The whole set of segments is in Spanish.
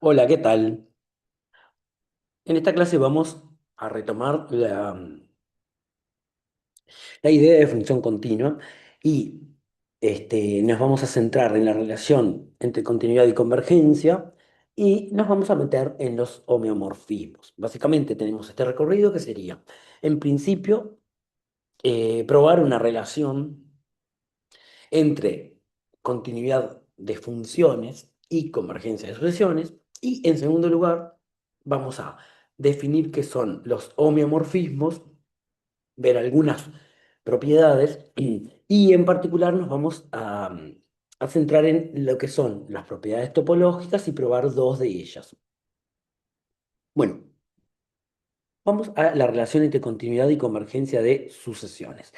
Hola, ¿qué tal? En esta clase vamos a retomar la idea de función continua y nos vamos a centrar en la relación entre continuidad y convergencia y nos vamos a meter en los homeomorfismos. Básicamente tenemos este recorrido que sería, en principio, probar una relación entre continuidad de funciones y convergencia de sucesiones. Y en segundo lugar, vamos a definir qué son los homeomorfismos, ver algunas propiedades y en particular nos vamos a centrar en lo que son las propiedades topológicas y probar dos de ellas. Bueno, vamos a la relación entre continuidad y convergencia de sucesiones.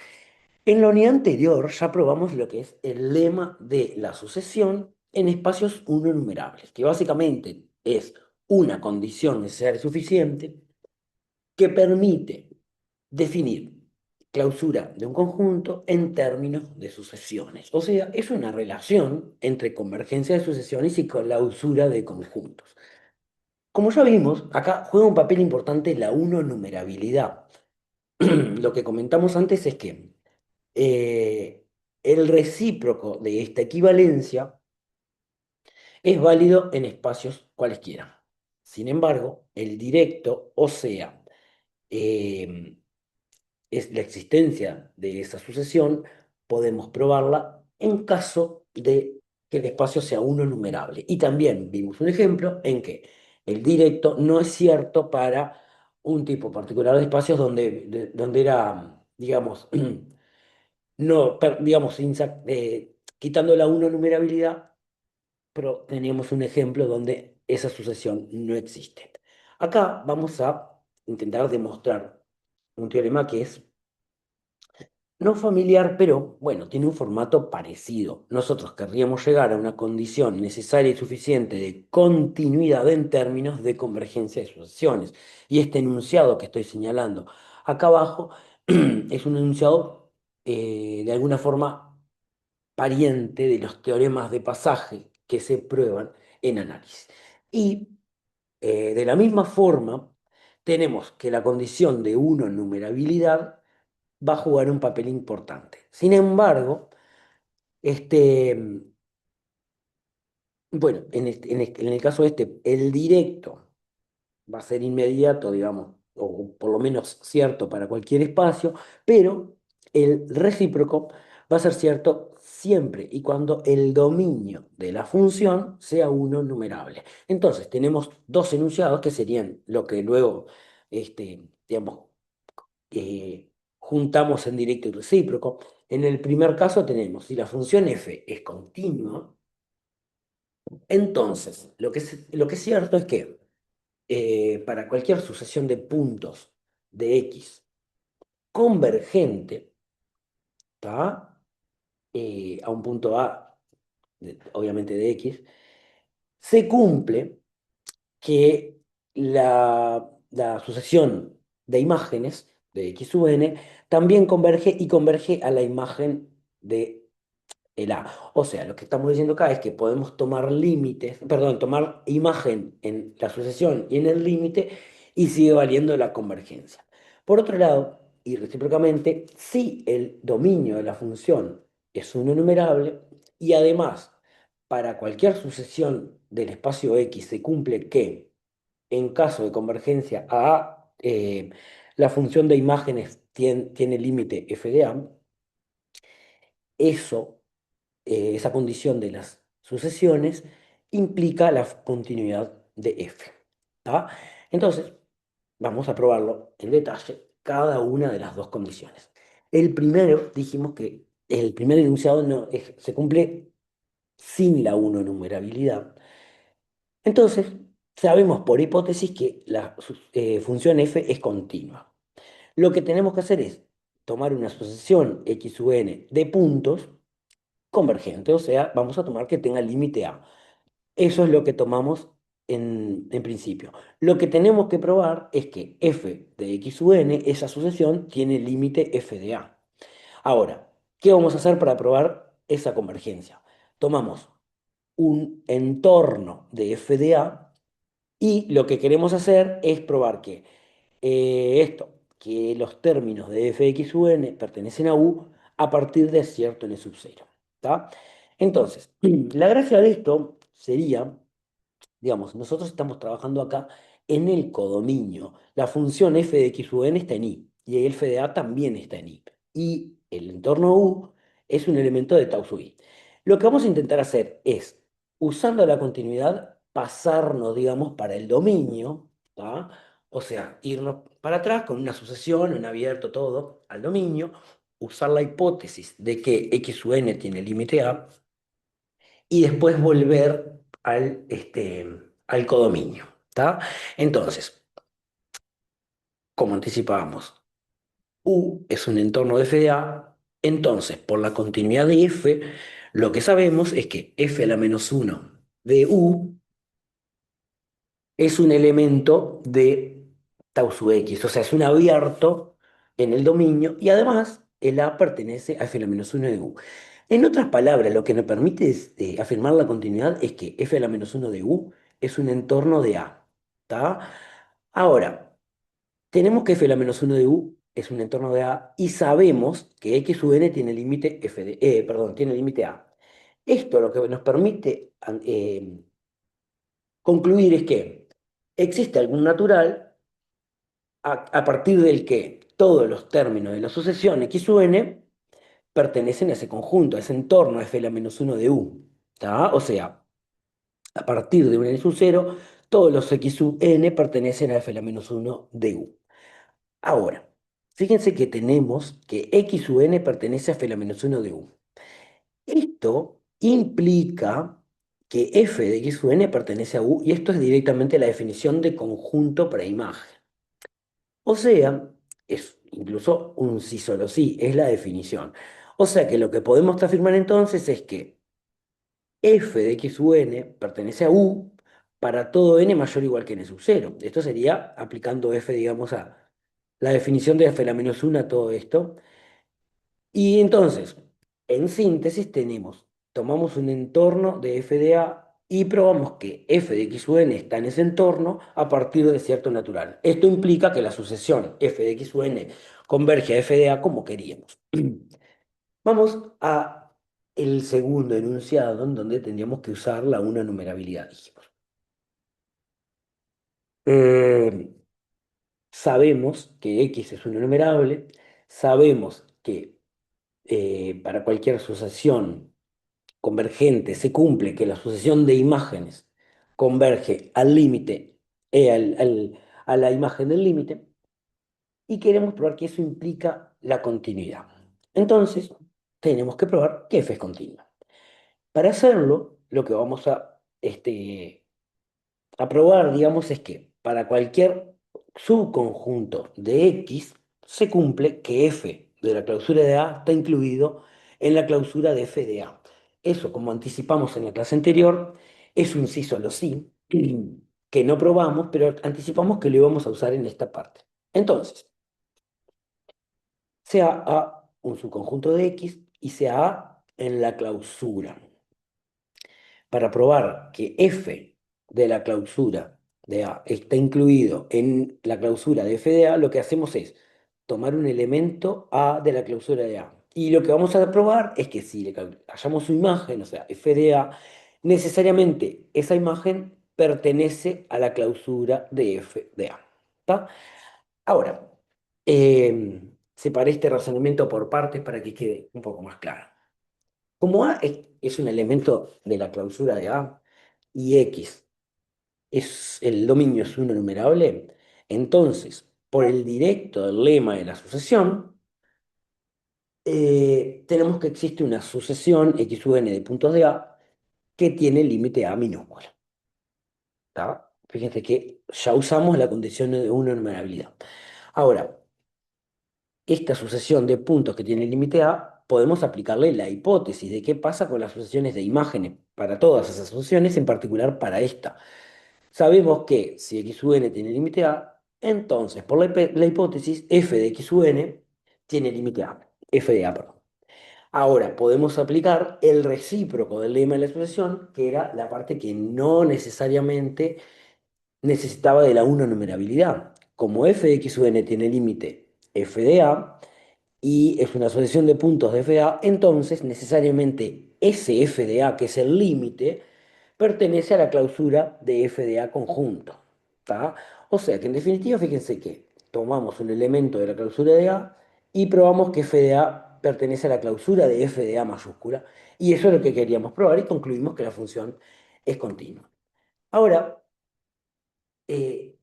En la unidad anterior ya probamos lo que es el lema de la sucesión en espacios uno numerables, que básicamente es una condición necesaria y suficiente que permite definir clausura de un conjunto en términos de sucesiones. O sea, es una relación entre convergencia de sucesiones y clausura de conjuntos. Como ya vimos, acá juega un papel importante la uno numerabilidad. Lo que comentamos antes es que eh, el recíproco de esta equivalencia es válido en espacios cualesquiera. Sin embargo, el directo, o sea, em, es la existencia de esa sucesión, podemos probarla en caso de que el espacio sea uno numerable. Y también vimos un ejemplo en que el directo no es cierto para un tipo particular de espacios donde era, digamos, no, digamos, quitando la uno numerabilidad, pero teníamos un ejemplo donde esa sucesión no existe. Acá vamos a intentar demostrar un teorema que es no familiar, pero bueno, tiene un formato parecido. Nosotros querríamos llegar a una condición necesaria y suficiente de continuidad en términos de convergencia de sucesiones. Y este enunciado que estoy señalando acá abajo es un enunciado de alguna forma pariente de los teoremas de pasaje que se prueban en análisis. Y de la misma forma, tenemos que la condición de uno numerabilidad va a jugar un papel importante. Sin embargo, este, bueno, en el caso este, el directo va a ser inmediato, digamos, o por lo menos cierto para cualquier espacio, pero el recíproco va a ser cierto siempre y cuando el dominio de la función sea uno numerable. Entonces, tenemos dos enunciados que serían lo que luego, digamos, juntamos en directo y recíproco. En el primer caso tenemos, si la función f es continua, entonces lo que es cierto es que para cualquier sucesión de puntos de x convergente, ¿tá? A un punto A, obviamente de x, se cumple que la sucesión de imágenes de x sub n también converge y converge a la imagen de el A. O sea, lo que estamos diciendo acá es que podemos tomar límites, perdón, tomar imagen en la sucesión y en el límite y sigue valiendo la convergencia. Por otro lado, y recíprocamente, si el dominio de la función es un enumerable y además para cualquier sucesión del espacio X se cumple que en caso de convergencia a A, la función de imágenes tiene límite f de A, eso esa condición de las sucesiones implica la continuidad de f. ¿Tá? Entonces, vamos a probarlo en detalle, cada una de las dos condiciones. El primero, dijimos que el primer enunciado no, se cumple sin la uno numerabilidad. Entonces, sabemos por hipótesis que la función f es continua. Lo que tenemos que hacer es tomar una sucesión x sub n de puntos convergente, o sea, vamos a tomar que tenga límite A. Eso es lo que tomamos en principio. Lo que tenemos que probar es que f de x sub n, esa sucesión, tiene límite f de A. Ahora, ¿qué vamos a hacer para probar esa convergencia? Tomamos un entorno de f de A Y lo que queremos hacer es probar que que los términos de f de x u n pertenecen a u a partir de cierto n sub 0. ¿Tá? Entonces, la gracia de esto sería, digamos, nosotros estamos trabajando acá en el codominio. La función f de x u n está en i y el f de a también está en i. Y el entorno u es un elemento de tau sub i. Lo que vamos a intentar hacer es, usando la continuidad, pasarnos, digamos, para el dominio, ¿tá? O sea, irnos para atrás con una sucesión, un abierto, todo, al dominio, usar la hipótesis de que x u n tiene límite a y después volver al codominio, ¿tá? Entonces, como anticipábamos, U es un entorno de f de A, entonces, por la continuidad de f, lo que sabemos es que f a la menos uno de U es un elemento de tau sub x, o sea, es un abierto en el dominio y además el A pertenece a f a la menos uno de U. En otras palabras, lo que nos permite afirmar la continuidad es que f a la menos uno de U es un entorno de A. ¿Tá? Ahora, tenemos que f a la menos uno de U es un entorno de A y sabemos que x sub n tiene límite perdón, tiene límite A. Esto lo que nos permite concluir es que existe algún natural a partir del que todos los términos de la sucesión x sub n pertenecen a ese conjunto, a ese entorno f a la menos uno de U. ¿Tá? O sea, a partir de un n sub 0, todos los x sub n pertenecen a f a la menos uno de U. Ahora, fíjense que tenemos que x sub n pertenece a f a la menos uno de U. Esto implica que f de x sub n pertenece a U y esto es directamente la definición de conjunto preimagen. O sea, es incluso un sí solo sí, es la definición. O sea que lo que podemos afirmar entonces es que f de x sub n pertenece a U para todo n mayor o igual que n sub 0. Esto sería aplicando f, digamos, a la definición de f a la menos 1 a todo esto. Y entonces, en síntesis, tomamos un entorno de f de a y probamos que f de x sub n está en ese entorno a partir de cierto natural. Esto implica que la sucesión f de x sub n converge a f de a como queríamos. Vamos a el segundo enunciado en donde tendríamos que usar la una numerabilidad, dijimos. Eh, Sabemos que x es una numerable, sabemos que para cualquier sucesión convergente se cumple que la sucesión de imágenes converge al límite, a la imagen del límite, y queremos probar que eso implica la continuidad. Entonces, tenemos que probar que f es continua. Para hacerlo, lo que vamos a probar, digamos, es que para cualquier subconjunto de X se cumple que F de la clausura de A está incluido en la clausura de F de A. Eso, como anticipamos en la clase anterior, es un sí solo sí, que no probamos, pero anticipamos que lo íbamos a usar en esta parte. Entonces, sea A un subconjunto de X y sea A en la clausura para probar que f de la clausura de A está incluido en la clausura de f de A, lo que hacemos es tomar un elemento A de la clausura de A. Y lo que vamos a probar es que si hallamos su imagen, o sea, f de A, necesariamente esa imagen pertenece a la clausura de f de A. ¿Tá? Ahora, separé este razonamiento por partes para que quede un poco más claro. Como A es un elemento de la clausura de A y X el dominio es uno numerable, entonces, por el directo del lema de la sucesión, tenemos que existe una sucesión x sub n de puntos de A que tiene límite A minúscula. ¿Tá? Fíjense que ya usamos la condición de una numerabilidad. Ahora, esta sucesión de puntos que tiene límite A, podemos aplicarle la hipótesis de qué pasa con las sucesiones de imágenes para todas esas sucesiones, en particular para esta. Sabemos que si x sub n tiene límite A, entonces por la hipótesis f de x sub n tiene límite A, f de A, perdón. Ahora podemos aplicar el recíproco del lema de la sucesión, que era la parte que no necesariamente necesitaba de la una numerabilidad. Como f de x sub n tiene límite f de a y es una asociación de puntos de f de a, entonces necesariamente ese f de a, que es el límite, pertenece a la clausura de f de a conjunto. ¿Tá? O sea que en definitiva, fíjense que tomamos un elemento de la clausura de a y probamos que f de a pertenece a la clausura de f de a mayúscula. Y eso es lo que queríamos probar y concluimos que la función es continua. Ahora, eh,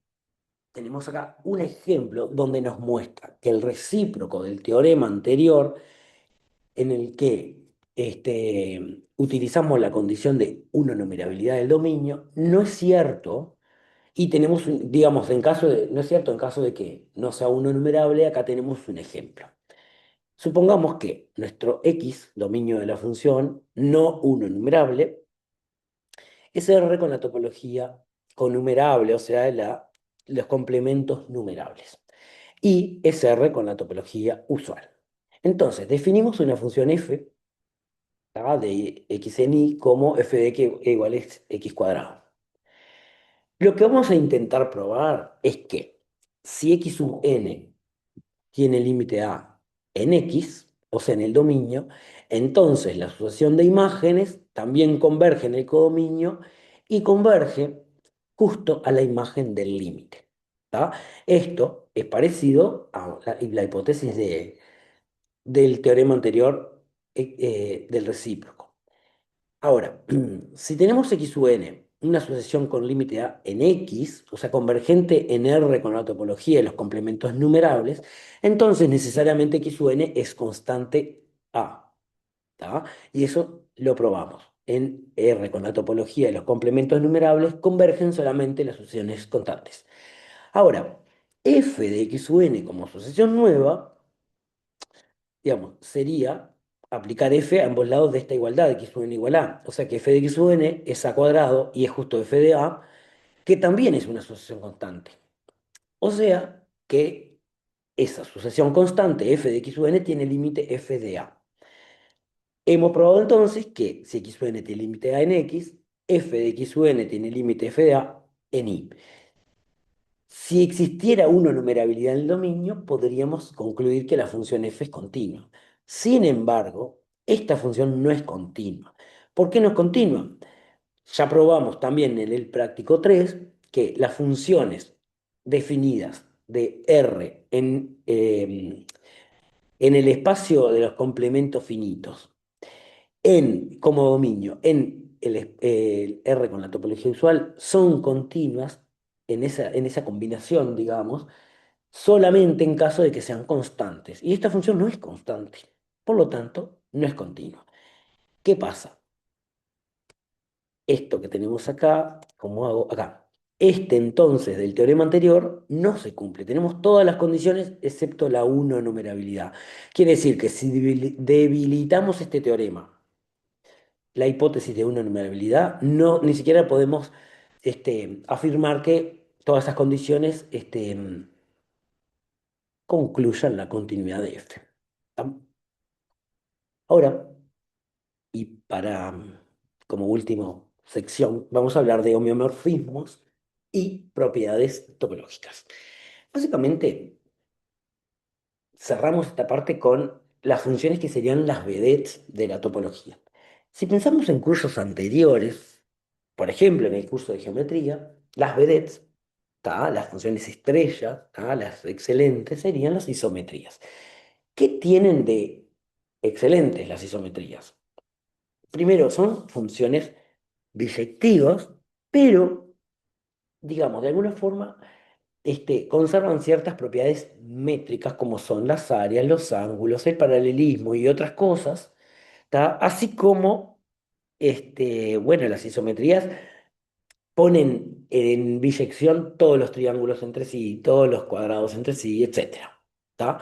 tenemos acá un ejemplo donde nos muestra que el recíproco del teorema anterior, en el que utilizamos la condición de una numerabilidad del dominio, no es cierto. Y tenemos, digamos, en caso de, no es cierto, en caso de que no sea uno numerable, acá tenemos un ejemplo. Supongamos que nuestro x, dominio de la función, no uno numerable, es R con la topología connumerable, o sea, los complementos numerables. Y es R con la topología usual. Entonces, definimos una función f, ¿tá? De x en y como f de x igual a x cuadrado. Lo que vamos a intentar probar es que si x sub n tiene límite a en x, o sea, en el dominio, entonces la asociación de imágenes también converge en el codominio y converge justo a la imagen del límite. ¿Tá? Esto es parecido a la hipótesis del teorema anterior del recíproco. Ahora, si tenemos x sub n, una asociación con límite a en x, o sea, convergente en R con la topología de los complementos numerables, entonces necesariamente x sub n es constante a. ¿Tá? Y eso lo probamos. En R con la topología de los complementos numerables convergen solamente las asociaciones constantes. Ahora, f de x sub n como asociación nueva, digamos, sería aplicar f a ambos lados de esta igualdad, x sub n igual a. O sea que f de x sub n es a cuadrado y es justo f de a, que también es una asociación constante. O sea que esa asociación constante f de x sub n tiene límite f de a. Hemos probado entonces que si x sub n tiene límite a en x, f de x sub n tiene límite f de a en y. Si existiera una numerabilidad en el dominio, podríamos concluir que la función f es continua. Sin embargo, esta función no es continua. ¿Por qué no es continua? Ya probamos también en el práctico 3 que las funciones definidas de R en el espacio de los complementos finitos como dominio en el R con la topología usual son continuas en esa combinación, digamos, solamente en caso de que sean constantes. Y esta función no es constante, por lo tanto, no es continua. ¿Qué pasa? Esto que tenemos acá, como hago acá, este entonces del teorema anterior no se cumple. Tenemos todas las condiciones excepto la 1 numerabilidad. Quiere decir que si debilitamos este teorema, la hipótesis de una numerabilidad, no, ni siquiera podemos afirmar que todas esas condiciones concluyan la continuidad de f. ¿Tá? Ahora, y para como última sección, vamos a hablar de homeomorfismos y propiedades topológicas. Básicamente, cerramos esta parte con las funciones que serían las vedettes de la topología. Si pensamos en cursos anteriores, por ejemplo, en el curso de geometría, las vedettes, ¿tá? Las funciones estrella, ¿tá? Las excelentes, serían las isometrías. ¿Qué tienen de excelentes las isometrías? Primero, son funciones biyectivas, pero, digamos, de alguna forma conservan ciertas propiedades métricas como son las áreas, los ángulos, el paralelismo y otras cosas, ¿tá? Así como, bueno, las isometrías ponen en biyección todos los triángulos entre sí, todos los cuadrados entre sí, etcétera, ¿tá?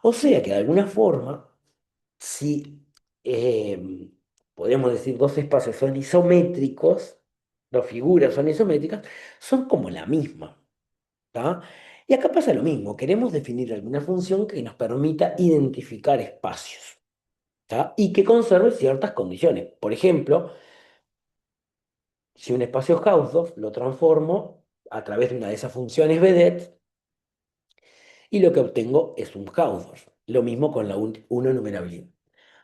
O sea que de alguna forma, si podríamos decir dos espacios son isométricos, dos figuras son isométricas, son como la misma. ¿Tá? Y acá pasa lo mismo, queremos definir alguna función que nos permita identificar espacios, ¿tá? Y que conserve ciertas condiciones. Por ejemplo, si un espacio es Hausdorff, lo transformo a través de una de esas funciones vedet y lo que obtengo es un Hausdorff. Lo mismo con la 1 numerabilidad.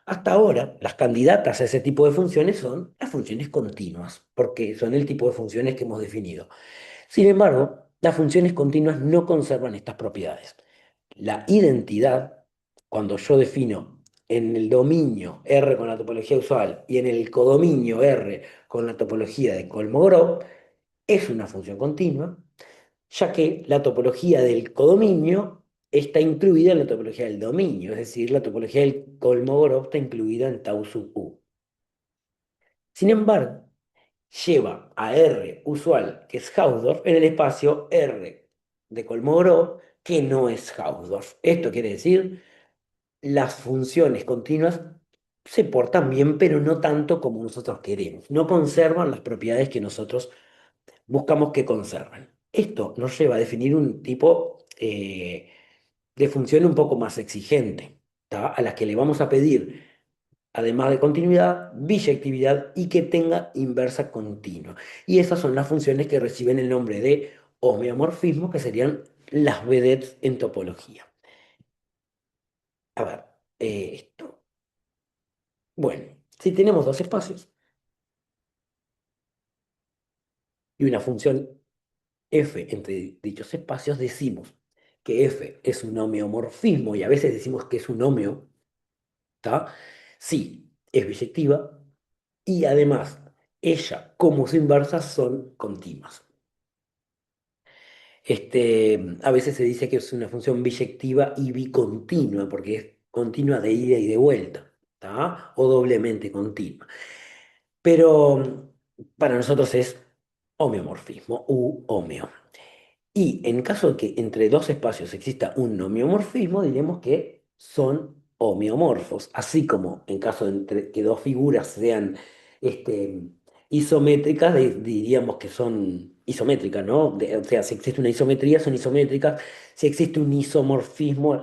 Hasta ahora, las candidatas a ese tipo de funciones son las funciones continuas, porque son el tipo de funciones que hemos definido. Sin embargo, las funciones continuas no conservan estas propiedades. La identidad, cuando yo defino en el dominio R con la topología usual y en el codominio R con la topología de Kolmogorov, es una función continua, ya que la topología del codominio está incluida en la topología del dominio, es decir, la topología del Kolmogorov está incluida en tau sub u. Sin embargo, lleva a R usual, que es Hausdorff, en el espacio R de Kolmogorov, que no es Hausdorff. Esto quiere decir, las funciones continuas se portan bien, pero no tanto como nosotros queremos. No conservan las propiedades que nosotros buscamos que conserven. Esto nos lleva a definir un tipo de función un poco más exigente, ¿tá? A las que le vamos a pedir, además de continuidad, biyectividad y que tenga inversa continua. Y esas son las funciones que reciben el nombre de homeomorfismo, que serían las vedets en topología. A ver, esto. Bueno, si tenemos dos espacios y una función f entre dichos espacios, decimos que f es un homeomorfismo y a veces decimos que es un homeo, ¿está? Sí, es biyectiva y además ella como su inversa son continuas. A veces se dice que es una función biyectiva y bicontinua porque es continua de ida y de vuelta, ¿tá? O doblemente continua. Pero para nosotros es homeomorfismo u homeo. Y en caso de que entre dos espacios exista un homeomorfismo, diremos que son homeomorfos, así como en caso de que dos figuras sean este, isométricas, diríamos que son isométricas, ¿no? O sea, si existe una isometría, son isométricas. Si existe un isomorfismo,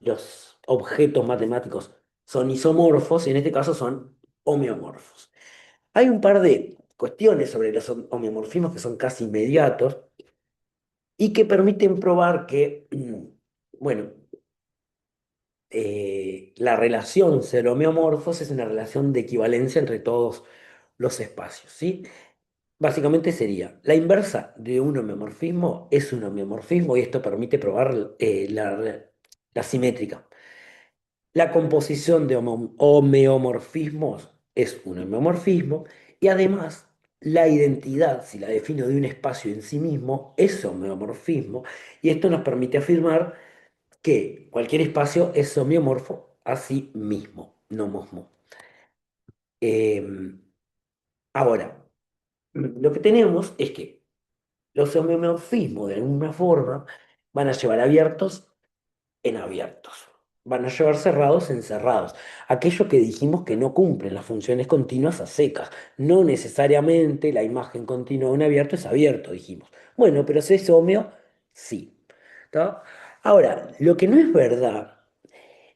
los objetos matemáticos son isomorfos y en este caso son homeomorfos. Hay un par de cuestiones sobre los homeomorfismos que son casi inmediatos y que permiten probar que, bueno, la relación ser-homeomorfos es una relación de equivalencia entre todos los espacios, ¿sí? Básicamente sería, la inversa de un homeomorfismo es un homeomorfismo y esto permite probar la simétrica. La composición de homeomorfismos es un homeomorfismo y además la identidad, si la defino de un espacio en sí mismo, es homeomorfismo y esto nos permite afirmar que cualquier espacio es homeomorfo a sí mismo, no mosmo. Em, Ahora, lo que tenemos es que los homeomorfismos de alguna forma van a llevar abiertos en abiertos. Van a llevar cerrados en cerrados. Aquello que dijimos que no cumplen las funciones continuas a secas. No necesariamente la imagen continua de un abierto es abierto, dijimos. Bueno, pero si es homeo, sí. ¿Tá? Ahora, lo que no es verdad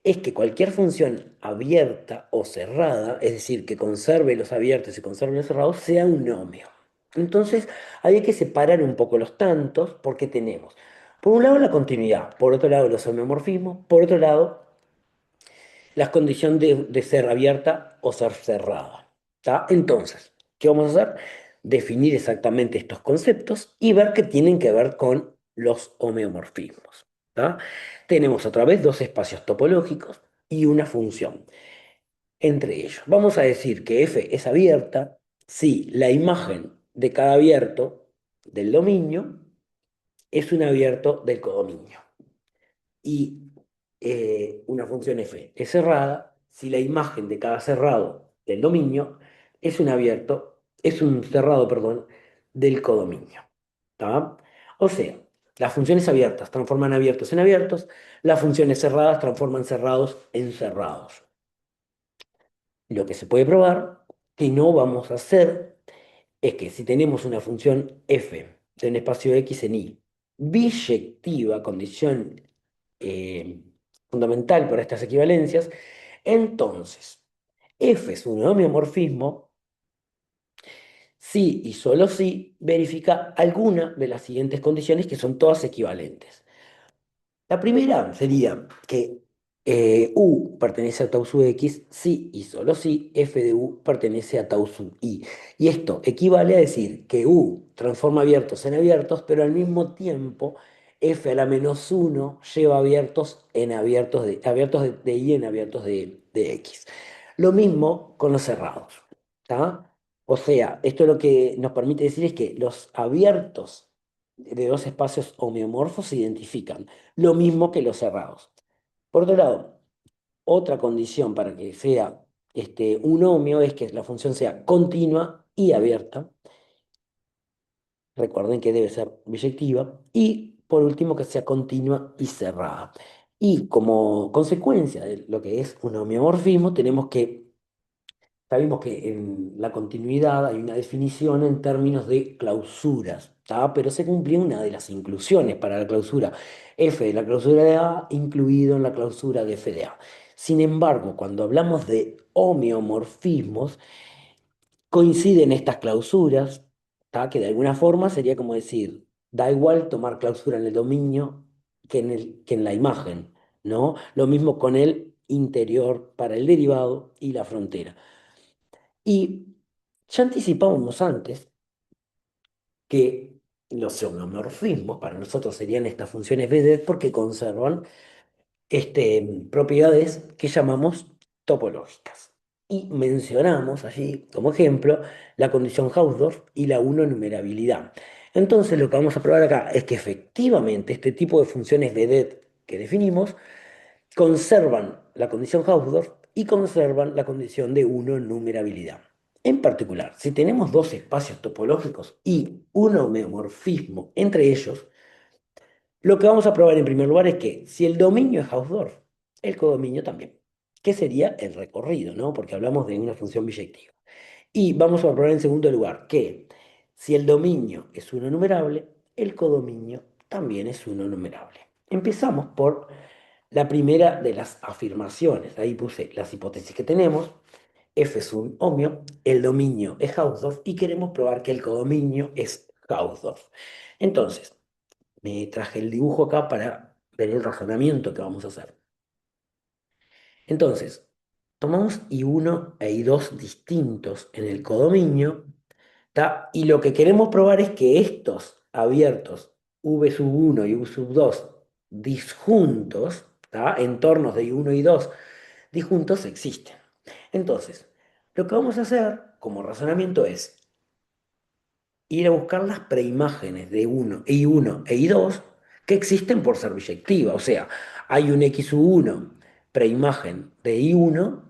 es que cualquier función abierta o cerrada, es decir, que conserve los abiertos y conserve los cerrados, sea un homeo. Entonces, hay que separar un poco los tantos porque tenemos, por un lado, la continuidad, por otro lado, los homeomorfismos, por otro lado, la condición de ser abierta o ser cerrada. ¿Tá? Entonces, ¿qué vamos a hacer? Definir exactamente estos conceptos y ver qué tienen que ver con los homeomorfismos. ¿Tá? Tenemos otra vez dos espacios topológicos y una función entre ellos. Vamos a decir que f es abierta si la imagen de cada abierto del dominio es un abierto del codominio. Y una función f es cerrada si la imagen de cada cerrado del dominio es un abierto, es un cerrado, perdón, del codominio. ¿Tá? O sea, las funciones abiertas transforman abiertos en abiertos, las funciones cerradas transforman cerrados en cerrados. Lo que se puede probar que no vamos a hacer es que si tenemos una función f de un espacio x en y biyectiva, condición eh, fundamental para estas equivalencias, entonces f es un homeomorfismo Si y solo si verifica alguna de las siguientes condiciones que son todas equivalentes. La primera sería que U pertenece a tau sub X si y solo si f de U pertenece a tau sub I. Y esto equivale a decir que U transforma abiertos en abiertos, pero al mismo tiempo f a la menos uno lleva abiertos en abiertos de I en abiertos de X. Lo mismo con los cerrados. ¿Tá? O sea, esto lo que nos permite decir es que los abiertos de dos espacios homeomorfos se identifican, lo mismo que los cerrados. Por otro lado, otra condición para que sea un homeo es que la función sea continua y abierta. Recuerden que debe ser biyectiva. Y por último, que sea continua y cerrada. Y como consecuencia de lo que es un homeomorfismo, tenemos que sabemos que en la continuidad hay una definición en términos de clausuras, ¿tá? Pero se cumplía una de las inclusiones para la clausura F de la clausura de A incluido en la clausura de F de A. Sin embargo, cuando hablamos de homeomorfismos, coinciden estas clausuras, ¿tá? Que de alguna forma sería como decir, da igual tomar clausura en el dominio que en la imagen, ¿no? Lo mismo con el interior para el derivado y la frontera. Y ya anticipábamos antes que los homeomorfismos para nosotros serían estas funciones vedet porque conservan propiedades que llamamos topológicas. Y mencionamos allí como ejemplo la condición Hausdorff y la uno-numerabilidad. Entonces lo que vamos a probar acá es que efectivamente este tipo de funciones vedet que definimos conservan la condición Hausdorff y conservan la condición de uno-numerabilidad. En particular, si tenemos dos espacios topológicos y un homeomorfismo entre ellos, lo que vamos a probar en primer lugar es que si el dominio es Hausdorff, el codominio también, que sería el recorrido, ¿no? Porque hablamos de una función biyectiva. Y vamos a probar en segundo lugar que si el dominio es uno numerable, el codominio también es uno numerable. Empezamos por la primera de las afirmaciones. Ahí puse las hipótesis que tenemos. F es un homio, el dominio es Hausdorff y queremos probar que el codominio es Hausdorff. Entonces, me traje el dibujo acá para ver el razonamiento que vamos a hacer. Entonces, tomamos I1 e I2 distintos en el codominio, ¿tá? Y lo que queremos probar es que estos abiertos V sub 1 y V sub 2 disjuntos, ¿tá? Entornos de I1 y 2 disjuntos existen. Entonces, lo que vamos a hacer como razonamiento es ir a buscar las preimágenes de I1 e I2 que existen por ser biyectiva. O sea, hay un X1 preimagen de I1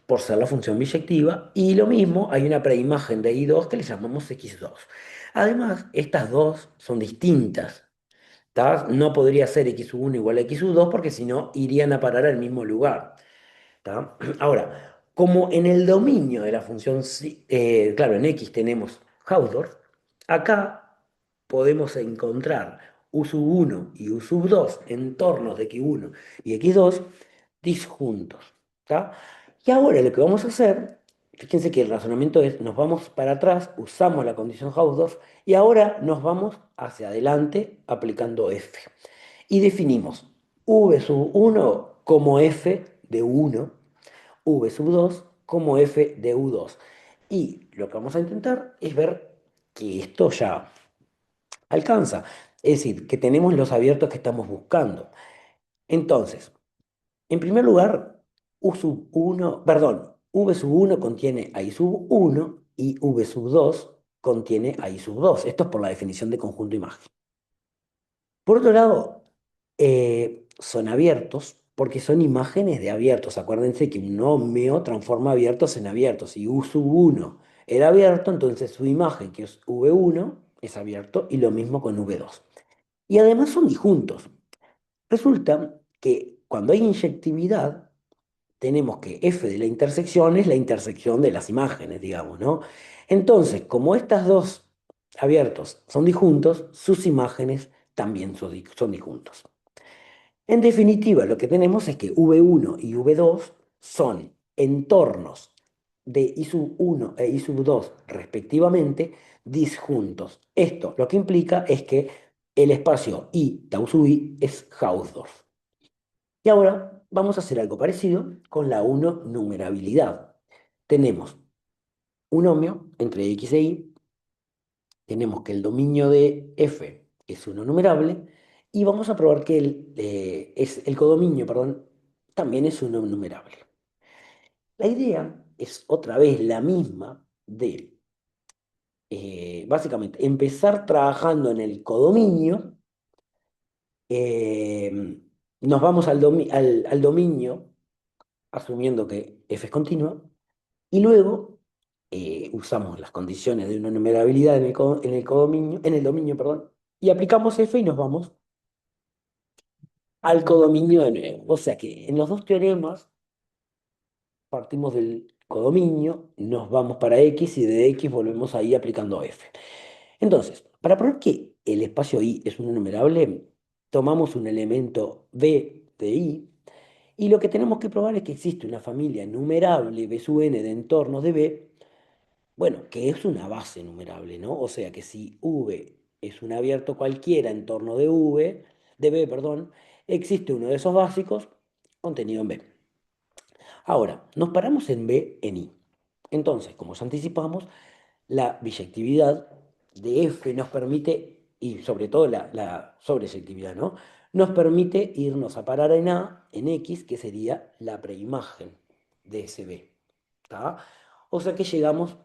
por ser la función biyectiva y lo mismo hay una preimagen de I2 que le llamamos X2. Además, estas dos son distintas. ¿Tá? No podría ser X1 igual a X2 porque si no irían a parar al mismo lugar. ¿Tá? Ahora, como en el dominio de la función, claro, en X tenemos Hausdorff, acá podemos encontrar U sub 1 y U sub 2 entornos de X1 y X2 disjuntos. ¿Tá? Y ahora lo que vamos a hacer, fíjense que el razonamiento es, nos vamos para atrás, usamos la condición Hausdorff y ahora nos vamos hacia adelante aplicando F. Y definimos V sub 1 como F de U1 V sub 2 como F de U2. Y lo que vamos a intentar es ver que esto ya alcanza. Es decir, que tenemos los abiertos que estamos buscando. Entonces, en primer lugar, U sub 1, perdón, V sub 1 contiene a I sub 1 y V sub 2 contiene a I sub 2. Esto es por la definición de conjunto imagen. Por otro lado, son abiertos porque son imágenes de abiertos. Acuérdense que un homeo transforma abiertos en abiertos. Y U sub 1 era abierto, entonces su imagen, que es V1, es abierto, y lo mismo con V2. Y además son disjuntos. Resulta que cuando hay inyectividad, tenemos que F de la intersección es la intersección de las imágenes, digamos, ¿no? Entonces, como estas dos abiertos son disjuntos, sus imágenes también son disjuntos. En definitiva, lo que tenemos es que V1 y V2 son entornos de I sub 1 e I sub 2 respectivamente disjuntos. Esto lo que implica es que el espacio I tau sub I es Hausdorff. Y ahora vamos a hacer algo parecido con la 1 numerabilidad. Tenemos un ohmio entre X e Y, tenemos que el dominio de F es uno numerable y vamos a probar que el codominio, perdón, también es uno numerable. La idea es otra vez la misma de, básicamente, empezar trabajando en el codominio, eh, nos vamos al dominio asumiendo que f es continua, y luego usamos las condiciones de una numerabilidad en el codominio, en el dominio, perdón, y aplicamos f y nos vamos al codominio de nuevo. O sea que en los dos teoremas partimos del codominio, nos vamos para X y de X volvemos ahí aplicando F. Entonces, para probar que el espacio I es un enumerable, tomamos un elemento B de I y lo que tenemos que probar es que existe una familia numerable B sub n de entornos de B, bueno, que es una base numerable, ¿no? O sea que si V es un abierto cualquiera en torno de B, perdón, existe uno de esos básicos contenido en B. Ahora, nos paramos en B en I. Entonces, como ya anticipamos, la biyectividad de F nos permite, y sobre todo la sobreselectividad, ¿no? Nos permite irnos a parar en A, en X, que sería la preimagen de ese B. ¿Tá? O sea que llegamos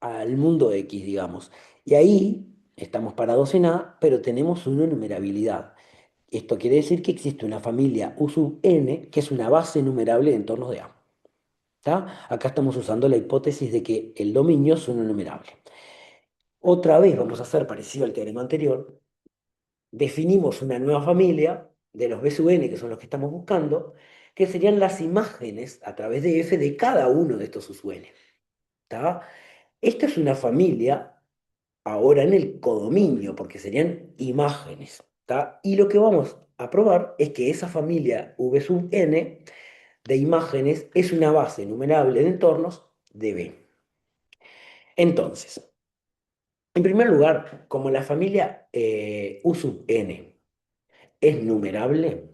al mundo X, digamos. Y ahí estamos parados en A, pero tenemos una numerabilidad. Esto quiere decir que existe una familia U sub n, que es una base numerable de entornos de A. ¿Tá? Acá estamos usando la hipótesis de que el dominio es un numerable. Otra vez vamos a hacer parecido al teorema anterior. Definimos una nueva familia de los B sub n, que son los que estamos buscando, que serían las imágenes a través de F de cada uno de estos U sub n. ¿Tá? Esta es una familia ahora en el codominio, porque serían imágenes. ¿Tá? Y lo que vamos a probar es que esa familia V sub n de imágenes es una base numerable de entornos de B. Entonces, en primer lugar, como la familia U sub n es numerable,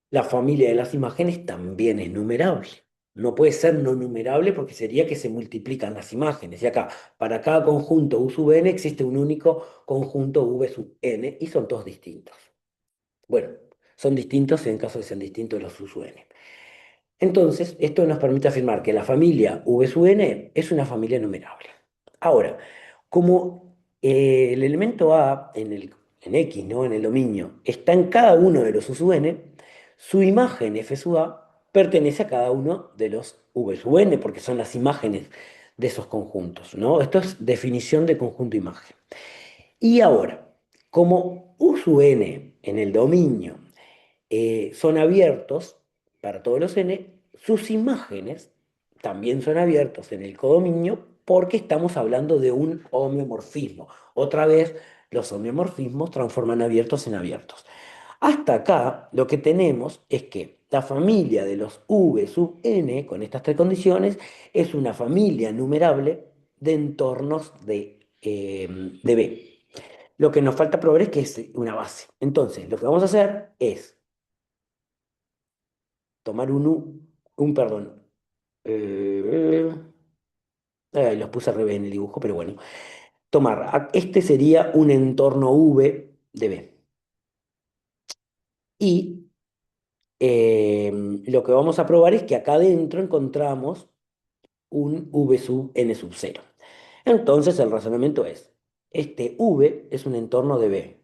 la familia de las imágenes también es numerable. No puede ser no numerable porque sería que se multiplican las imágenes. Y acá, para cada conjunto U sub n existe un único conjunto V sub n y son todos distintos. Bueno, son distintos en caso de que sean distintos los U sub n. Entonces, esto nos permite afirmar que la familia V sub n es una familia numerable. Ahora, como el elemento A en X, ¿no? En el dominio, está en cada uno de los U sub n, su imagen F sub A pertenece a cada uno de los V sub n, porque son las imágenes de esos conjuntos, ¿no? Esto es definición de conjunto imagen. Y ahora, como U sub n en el dominio son abiertos para todos los n, sus imágenes también son abiertos en el codominio porque estamos hablando de un homeomorfismo. Otra vez, los homeomorfismos transforman abiertos en abiertos. Hasta acá lo que tenemos es que la familia de los V sub n, con estas tres condiciones, es una familia numerable de entornos de B. Lo que nos falta probar es que es una base. Entonces, lo que vamos a hacer es tomar perdón. eh, los puse al revés en el dibujo, pero bueno. Este sería un entorno V de B. Y eh, lo que vamos a probar es que acá adentro encontramos un V sub n sub 0. Entonces el razonamiento es, este V es un entorno de B.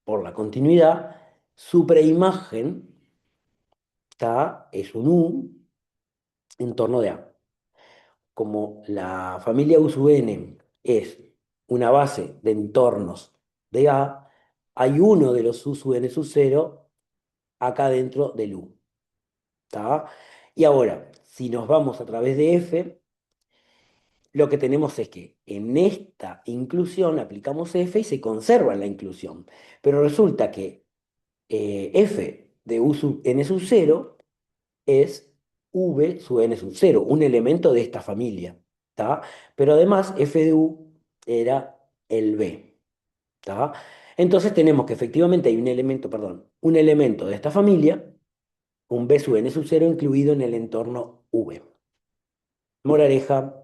Por la continuidad, su preimagen es un U entorno de A. Como la familia U sub n es una base de entornos de A, hay uno de los U sub n sub 0 acá dentro del U. ¿Tá? Y ahora, si nos vamos a través de F, lo que tenemos es que en esta inclusión aplicamos F y se conserva la inclusión. Pero resulta que F de U sub n sub 0 es V sub n sub 0, un elemento de esta familia, ¿tá? Pero además f de u era el B, ¿tá? Entonces tenemos que efectivamente hay un elemento, perdón, un elemento de esta familia, un B sub n sub 0 incluido en el entorno V. Moraleja,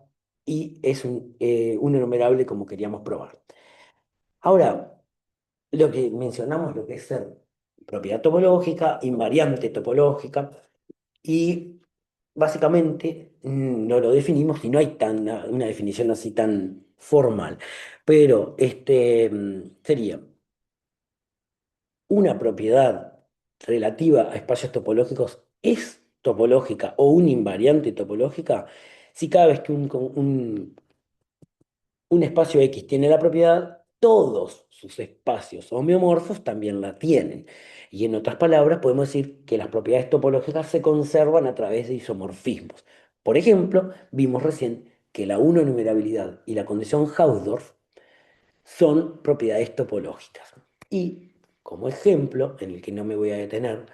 y es un enumerable como queríamos probar. Ahora, lo que mencionamos, lo que es ser propiedad topológica, invariante topológica, y básicamente no lo definimos y no hay una definición así tan formal, pero sería una propiedad relativa a espacios topológicos es topológica o un invariante topológica si cada vez que un espacio X tiene la propiedad, todos sus espacios homeomorfos también la tienen. Y en otras palabras, podemos decir que las propiedades topológicas se conservan a través de isomorfismos. Por ejemplo, vimos recién que la uno-numerabilidad y la condición Hausdorff son propiedades topológicas. Y como ejemplo, en el que no me voy a detener,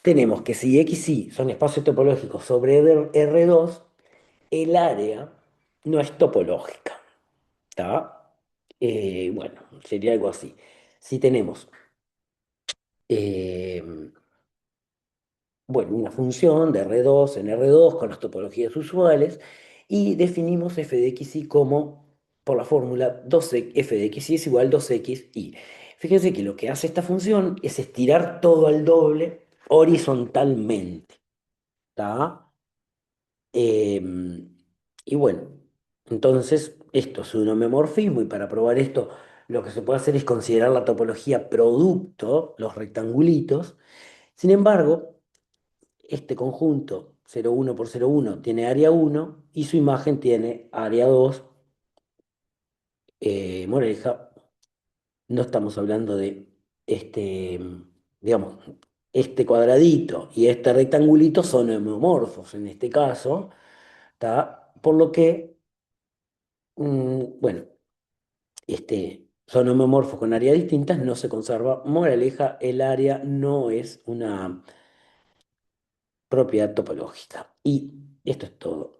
tenemos que si X y son espacios topológicos sobre R2, el área no es topológica. ¿Está? Bueno, sería algo así. Si tenemos, eh, bueno, una función de R2 en R2 con las topologías usuales y definimos f de x y como, por la fórmula, f de x y es igual a 2xy. Fíjense que lo que hace esta función es estirar todo al doble horizontalmente. ¿Está? Y bueno, entonces esto es un homeomorfismo y para probar esto lo que se puede hacer es considerar la topología producto, los rectangulitos. Sin embargo, este conjunto 0,1 por 0,1 tiene área 1 y su imagen tiene área 2. Moraleja, no estamos hablando de digamos, este cuadradito y este rectangulito son homomorfos en este caso, ¿tá? Por lo que bueno, son homomorfos con áreas distintas, no se conserva. Moraleja, el área no es una propiedad topológica. Y esto es todo.